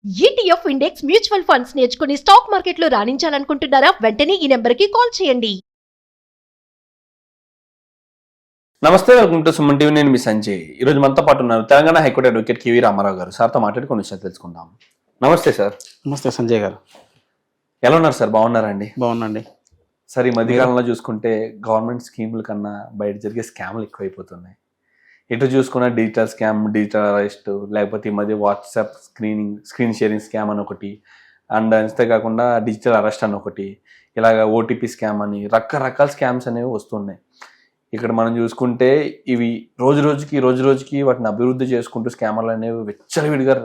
ETF index mutual funds నేర్చుకుని stock మార్కెట్లో రాణించాలనుకుంటున్నారా? వెంటనే ఈ నెంబర్కి కాల్ చేయండి. నమస్తే, వెల్కమ్ టు సుమన్ టీవీ. నేను మీ సంజయ్. ఈరోజు మనతో పాటు ఉన్నారు Telangana high court advocate KV Ramarao గారు. సార్తో మాట్లాడి కొన్ని విషయాలు తెలుసుకుందాం. నమస్తే సార్. నమస్తే సంజయ్ గారు. ఎలా ఉన్నారు సార్? బాగున్నారండి? బాగున్నాండి సార్, ఈ మధ్యకాలంలో చూసుకుంటే గవర్నమెంట్ స్కీముల కన్నా బయట జరిగే స్కామ్లు ఎక్కువైపోతున్నాయి. ఎటు చూసుకున్న డిజిటల్ స్కామ్, డిజిటల్ అరెస్ట్, లేకపోతే ఈ మధ్య వాట్సాప్ స్క్రీన్ షేరింగ్ స్కామ్ అని ఒకటి, అండ్ అంతేకాకుండా డిజిటల్ అరెస్ట్ అని ఒకటి, ఇలాగ ఓటీపీ స్కామ్ అని రకరకాల స్కామ్స్ అనేవి వస్తున్నాయి. ఇక్కడ మనం చూసుకుంటే ఇవి రోజు రోజుకి వాటిని అభివృద్ధి చేసుకుంటూ స్కామర్లు అనేవి విచ్చలవిడిగా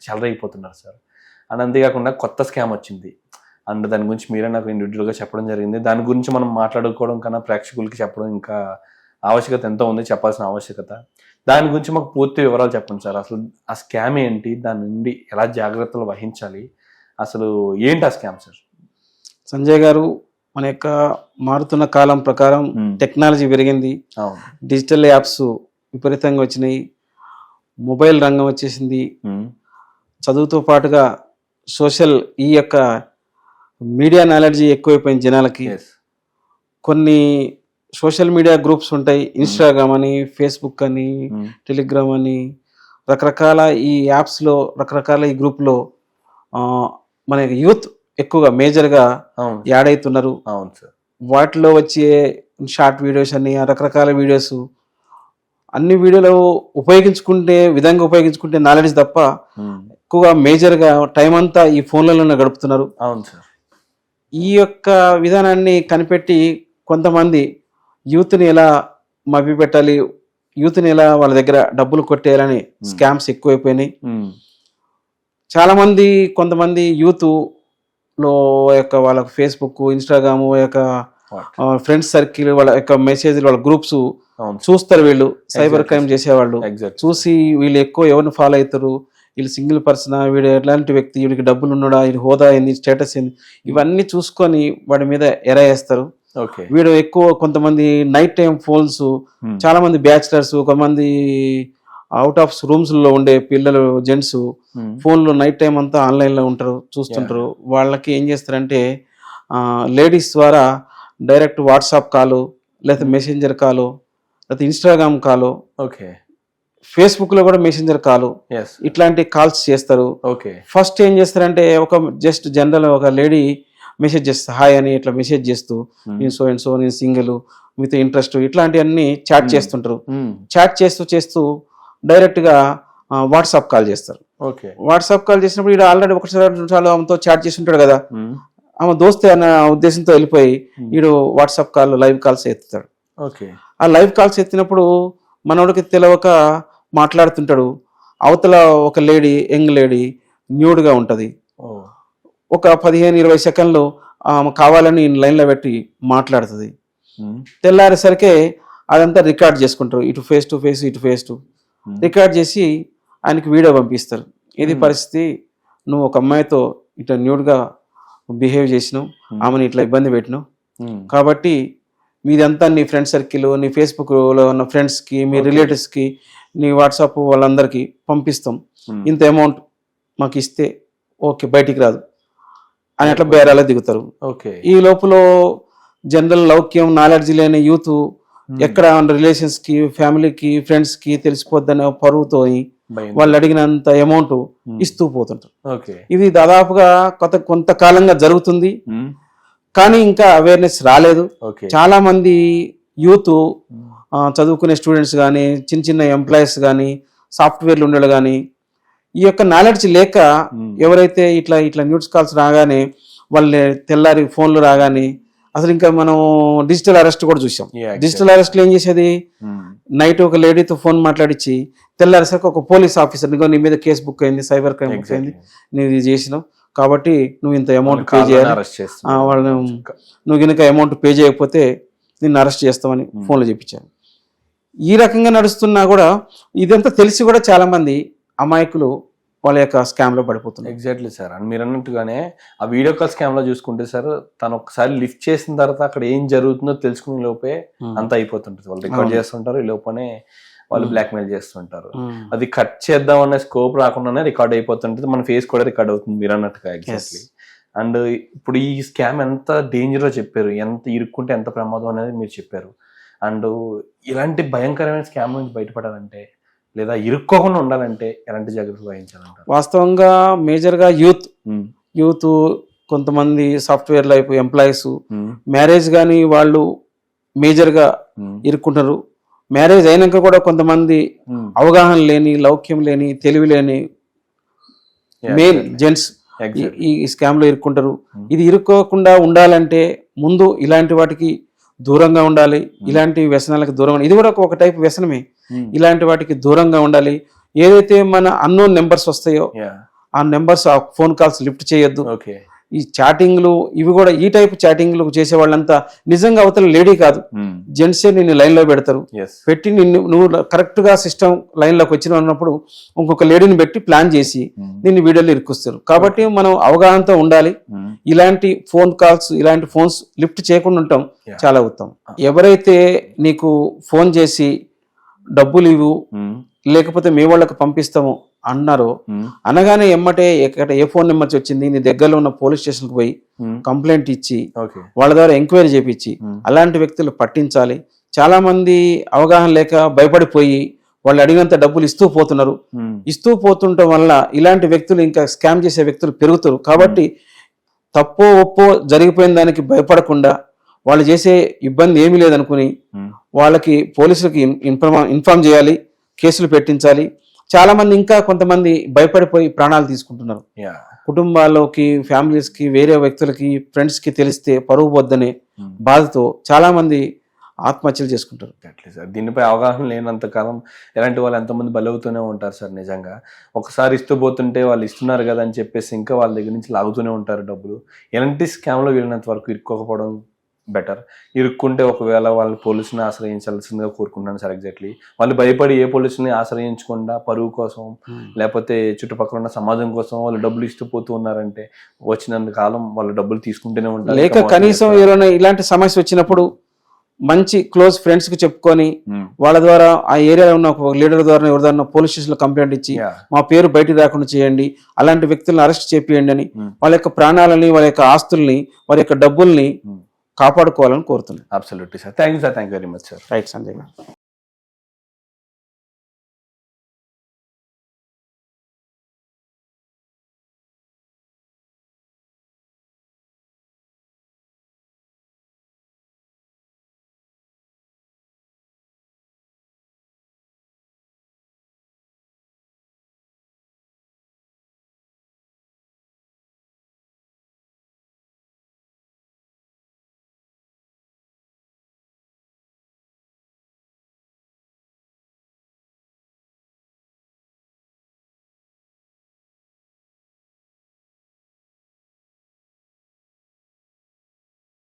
చెలరైపోతున్నారు సార్. అండ్ అంతేకాకుండా కొత్త స్కామ్ వచ్చింది, అండ్ దాని గురించి మీరే నాకు ఇండివిజువల్గా చెప్పడం జరిగింది. దాని గురించి మనం మాట్లాడుకోవడం కన్నా ప్రేక్షకులకి చెప్పడం ఇంకా ఆవశ్యకత ఎంతో ఉంది, చెప్పాల్సిన ఆవశ్యకత. దాని గురించి మాకు పూర్తి వివరాలు చెప్పండి సార్. అసలు ఆ స్కామ్ ఏంటి, దాని నుండి ఎలా జాగ్రత్తలు వహించాలి, అసలు ఏంటి ఆ స్కామ్ సార్? సంజయ్ గారు, మన యొక్క మారుతున్న కాలం ప్రకారం టెక్నాలజీ పెరిగింది, డిజిటల్ యాప్స్ విపరీతంగా వచ్చినాయి, మొబైల్ రంగం వచ్చేసింది, చదువుతో పాటుగా సోషల్ ఈ యొక్క మీడియా నాలెడ్జీ ఎక్కువైపోయింది జనాలకి. కొన్ని సోషల్ మీడియా గ్రూప్స్ ఉంటాయి, ఇన్స్టాగ్రామ్ అని, ఫేస్బుక్ అని, టెలిగ్రామ్ అని, రకరకాల ఈ యాప్స్లో రకరకాల ఈ గ్రూప్లో మన యూత్ ఎక్కువగా మేజర్గా యాడ్ అవుతున్నారు. అవును సార్. వాటిలో వచ్చే షార్ట్ వీడియోస్ అని, రకరకాల వీడియోస్, అన్ని వీడియోలు ఉపయోగించుకుంటే నాలెడ్జ్ తప్ప ఎక్కువగా మేజర్గా టైం అంతా ఈ ఫోన్లలోనే గడుపుతున్నారు. అవును సార్. ఈ యొక్క విధానాన్ని కనిపెట్టి కొంతమంది యూత్ని ఎలా మభ్యపెట్టాలి, యూత్ని ఎలా వాళ్ళ దగ్గర డబ్బులు కొట్టేయాలని స్కామ్స్ ఎక్కువైపోయినాయి. చాలామంది కొంతమంది యూత్లో యొక్క వాళ్ళ ఫేస్బుక్, ఇన్స్టాగ్రామ్ యొక్క ఫ్రెండ్స్ సర్కిల్, వాళ్ళ యొక్క మెసేజ్లు, వాళ్ళ గ్రూప్స్ చూస్తారు. వీళ్ళు సైబర్ క్రైమ్ చేసేవాళ్ళు చూసి వీళ్ళు ఎక్కువ ఎవరిని ఫాలో అవుతారు, వీళ్ళు సింగిల్ పర్సనా, వీడు ఎట్లాంటి వ్యక్తి, వీడికి డబ్బులు ఉన్నాడా, వీడి హోదా ఏంది, స్టేటస్ ఏంది, ఇవన్నీ చూసుకొని వాడి మీద ఎర వేస్తారు. వీడు ఎక్కువ కొంతమంది నైట్ టైం ఫోన్స్, చాలా మంది బ్యాచిలర్స్, కొంతమంది అవుట్ ఆఫ్ రూమ్స్ లో ఉండే పిల్లలు, జెంట్స్ ఫోన్లో నైట్ టైం అంతా ఆన్లైన్ లో ఉంటారు, చూస్తుంటారు. వాళ్ళకి ఏం చేస్తారంటే లేడీస్ ద్వారా డైరెక్ట్ వాట్సాప్ కాలు, లేకపోతే మెసెంజర్ కాలు, లేకపోతే ఇన్స్టాగ్రామ్ కాలు, ఫేస్బుక్ లో కూడా మెసెంజర్ కాలు, ఇట్లాంటి కాల్స్ చేస్తారు. ఫస్ట్ ఏం చేస్తారంటే ఒక జస్ట్ జనరల్ ఒక లేడీ మెసేజ్ చేస్తా, హాయ్ అని ఇట్లా మెసేజ్ చేస్తూ, నేను సో అండ్ సో, నేను సింగిల్, మీతో ఇంట్రెస్ట్, ఇట్లాంటివన్నీ చాట్ చేస్తుంటారు. చాట్ చేస్తూ డైరెక్ట్ గా వాట్సాప్ కాల్ చేస్తారు. వాట్సాప్ కాల్ చేసినప్పుడు వీడు ఆల్రెడీ ఒకసారి ఆమెతో చాట్ చేసి ఉంటాడు కదా, ఆమె దోస్తే అన్న ఉద్దేశంతో వెళ్ళిపోయి వీడు వాట్సాప్ కాల్, లైవ్ కాల్స్ ఎత్తుతాడు. ఆ లైవ్ కాల్స్ ఎత్తినప్పుడు మనోడికి తెలవక మాట్లాడుతుంటాడు. అవతల ఒక లేడీ, యంగ్ లేడీ న్యూడ్గా ఉంటుంది. ఒక 15-20 సెకండ్లు ఆమె కావాలని లైన్లో పెట్టి మాట్లాడుతుంది. తెల్లారేసరికి అదంతా రికార్డ్ చేసుకుంటారు, ఇటు ఫేస్ టు ఫేస్, ఇటు ఫేస్ టు రికార్డ్ చేసి ఆయనకి వీడియో పంపిస్తారు. ఇది పరిస్థితి, నువ్వు ఒక అమ్మాయితో ఇట్లా న్యూడ్గా బిహేవ్ చేసినావు, ఆమెను ఇట్లా ఇబ్బంది పెట్టినావు, కాబట్టి మీదంతా నీ ఫ్రెండ్ సర్కిల్, నీ ఫేస్బుక్లో ఉన్న ఫ్రెండ్స్కి, మీ రిలేటివ్స్కి, నీ వాట్సాప్ వాళ్ళందరికీ పంపిస్తాం, ఇంత అమౌంట్ మాకు ఇస్తే ఓకే, బయటికి రాదు అని అట్లా బేరాలో దిగుతారు. ఈ లోపల జనరల్ లౌక్యం, నాలెడ్జ్ లేని యూత్ ఎక్కడ రిలేషన్స్ కి, ఫ్యామిలీకి, ఫ్రెండ్స్ కి తెలిసిపోద్దనే పరువుతో వాళ్ళు అడిగినంత అమౌంట్ ఇస్తూ పోతుంటారు. ఇది దాదాపుగా కొంతకాలంగా జరుగుతుంది, కానీ ఇంకా అవేర్నెస్ రాలేదు. చాలా మంది యూత్, చదువుకునే స్టూడెంట్స్ కానీ, చిన్న ఎంప్లాయీస్ కానీ, సాఫ్ట్వేర్లు ఉండేవాళ్ళు కానీ, ఈ యొక్క నాలెడ్జ్ లేక ఎవరైతే ఇట్లా న్యూస్ కాల్స్ రాగానే, వాళ్ళని తెల్లారి ఫోన్లు రాగానే, అసలు ఇంకా మనం డిజిటల్ అరెస్ట్ కూడా చూసాం. డిజిటల్ అరెస్ట్ లో ఏం చేసేది, నైట్ ఒక లేడీతో ఫోన్ మాట్లాడించి తెల్లారేసరికి ఒక పోలీస్ ఆఫీసర్, నీ మీద కేసు బుక్ అయింది, సైబర్ క్రైమ్ బుక్ అయింది, నువ్వు ఇది చేసినావు కాబట్టి నువ్వు ఇంత అమౌంట్ పే చేయాలి, వాళ్ళని నువ్వు కనుక అమౌంట్ పే చేయకపోతే నిన్ను అరెస్ట్ చేస్తామని ఫోన్లో చెప్పించాను. ఈ రకంగా నడుస్తున్నా కూడా ఇదంతా తెలిసి కూడా చాలా మంది అమాయకులు వాళ్ళ యొక్క స్కామ్ లో పడిపోతుంది. Exactly sir. అండ్ మీరు అన్నట్టుగానే ఆ వీడియో కాల్ స్కామ్ లో చూసుకుంటే సార్, తను ఒకసారి లిఫ్ట్ చేసిన తర్వాత అక్కడ ఏం జరుగుతుందో తెలుసుకునే లోపే అంత అయిపోతుంటుంది. వాళ్ళు రికార్డ్ చేస్తుంటారు, ఈ లోపనే వాళ్ళు బ్లాక్మెయిల్ చేస్తుంటారు. అది కట్ చేద్దాం అనే స్కోప్ రాకుండానే రికార్డ్ అయిపోతుంటుంది, మన ఫేస్ కూడా రికార్డ్ అవుతుంది మీరు అన్నట్టుగా ఎగ్జాక్ట్లీ. అండ్ ఇప్పుడు ఈ స్కామ్ ఎంత డేంజరో చెప్పారు, ఎంత ఇరుక్కుంటే ఎంత ప్రమాదం అనేది మీరు చెప్పారు. అండ్ ఇలాంటి భయంకరమైన స్కామ్ నుంచి బయటపడాలంటే లేదా ఇరుక్కోకుండా ఉండాలంటే ఎలాంటి జాగ్రత్తలు వహించాలంటారు? వాస్తవంగా మేజర్గా యూత్ కొంతమంది సాఫ్ట్వేర్ లైఫ్ ఎంప్లాయీస్ మ్యారేజ్ కానీ వాళ్ళు మేజర్గా ఇరుక్కుంటారు. మ్యారేజ్ అయినాక కూడా కొంతమంది అవగాహన లేని, లౌక్యం లేని, తెలివి లేని మేల్ జెంట్స్ ఈ స్కామ్ లో ఇరుక్కుంటారు. ఇది ఇరుక్కోకుండా ఉండాలంటే ముందు ఇలాంటి వాటికి దూరంగా ఉండాలి, ఇలాంటి వ్యసనాలకు దూరంగా, ఇది కూడా ఒక టైప్ వ్యసనమే, ఇలాంటి వాటికి దూరంగా ఉండాలి. ఏదైతే మన అన్నోన్ నెంబర్స్ వస్తాయో ఆ నెంబర్స్, ఆ ఫోన్ కాల్స్ లిఫ్ట్ చేయొద్దు. ఈ చాటింగ్లు ఇవి కూడా, ఈ టైప్ చాటింగ్లు చేసే వాళ్ళంతా నిజంగా అవతల లేడీ కాదు, జెంట్సే నిన్ను లైన్ లో పెడతారు. పెట్టి నువ్వు కరెక్ట్ గా సిస్టమ్ లైన్ లోకి వచ్చిన అన్నప్పుడు ఇంకొక లేడీని పెట్టి ప్లాన్ చేసి నిన్ను వీడియోలు ఇరుక్కుస్తారు. కాబట్టి మనం అవగాహనతో ఉండాలి. ఇలాంటి ఫోన్ కాల్స్, ఇలాంటి ఫోన్స్ లిఫ్ట్ చేయకుండా ఉండటం చాలా ఉత్తమం. ఎవరైతే నీకు ఫోన్ చేసి డబ్బులు ఇవ్వు లేకపోతే మీ వాళ్ళకి పంపిస్తాము అన్నారో, అనగానే ఎమ్మటే ఎక్కడ ఏ ఫోన్ నెంబర్ వచ్చింది నీ దగ్గరలో ఉన్న పోలీస్ స్టేషన్కి పోయి కంప్లైంట్ ఇచ్చి వాళ్ళ ద్వారా ఎంక్వైరీ చేపించి అలాంటి వ్యక్తులు పట్టించాలి. చాలా మంది అవగాహన లేక భయపడిపోయి వాళ్ళు అడిగినంత డబ్బులు ఇస్తూ పోతున్నారు. ఇస్తూ పోతుండటం వల్ల ఇలాంటి వ్యక్తులు ఇంకా స్కామ్ చేసే వ్యక్తులు పెరుగుతారు. కాబట్టి తప్పో ఒప్పో జరిగిపోయిన దానికి భయపడకుండా వాళ్ళు చేసే ఇబ్బంది ఏమీ లేదనుకుని వాళ్ళకి పోలీసులకి ఇన్ఫార్మ్ చేయాలి, కేసులు పెట్టించాలి. చాలా మంది ఇంకా కొంతమంది భయపడిపోయి ప్రాణాలు తీసుకుంటున్నారు. కుటుంబాల్లోకి, ఫ్యామిలీస్ కి, వేరే వ్యక్తులకి, ఫ్రెండ్స్ కి తెలిస్తే పరువు వద్దనే బాధతో చాలా మంది ఆత్మహత్యలు చేసుకుంటారు. సార్ దీనిపై అవగాహన లేనంత కాలం ఎలాంటి వాళ్ళు ఎంతమంది బలవుతూనే ఉంటారు సార్. నిజంగా ఒకసారి ఇస్తూ పోతుంటే వాళ్ళు ఇస్తున్నారు కదా అని చెప్పేసి ఇంకా వాళ్ళ దగ్గర నుంచి లాగుతూనే ఉంటారు డబ్బులు. ఎలాంటి స్కామ్లో వీళ్ళినంత వరకు ఇరుక్కోకపోవడం బెటర్. ఇరుక్కుంటే ఒకవేళ వాళ్ళు పోలీసుని ఆశ్రయించాల్సిందిగా కోరుకుంటున్నాను సార్. ఎగ్జాక్ట్లీ వాళ్ళు భయపడి ఏ పోలీసుని ఆశ్రయించకుండా పరువు కోసం లేకపోతే చుట్టుపక్కల ఉన్న సమాజం కోసం వాళ్ళు డబ్బులు ఇస్తూ పోతూ ఉన్నారంటే వచ్చినంత కాలం వాళ్ళు డబ్బులు తీసుకుంటూనే ఉంటారు. లేక కనీసం ఏదైనా ఇలాంటి సమస్య వచ్చినప్పుడు మంచి క్లోజ్ ఫ్రెండ్స్ కి చెప్పుకొని వాళ్ళ ద్వారా ఆ ఏరియాలో ఉన్న ఒక లీడర్ ద్వారా ఎవరి ద్వారా పోలీస్ స్టేషన్ లో కంప్లైంట్ ఇచ్చి మా పేరు బయటికి రాకుండా చేయండి, అలాంటి వ్యక్తులను అరెస్ట్ చేపియండి అని వాళ్ళ యొక్క ప్రాణాలని, వాళ్ళ యొక్క ఆస్తుల్ని, వారి యొక్క డబ్బుల్ని కాపాడుకోవాలని కోరుతున్నాను. Absolutely sir. Thank you sir. Thank you very much sir. Right Sanjay.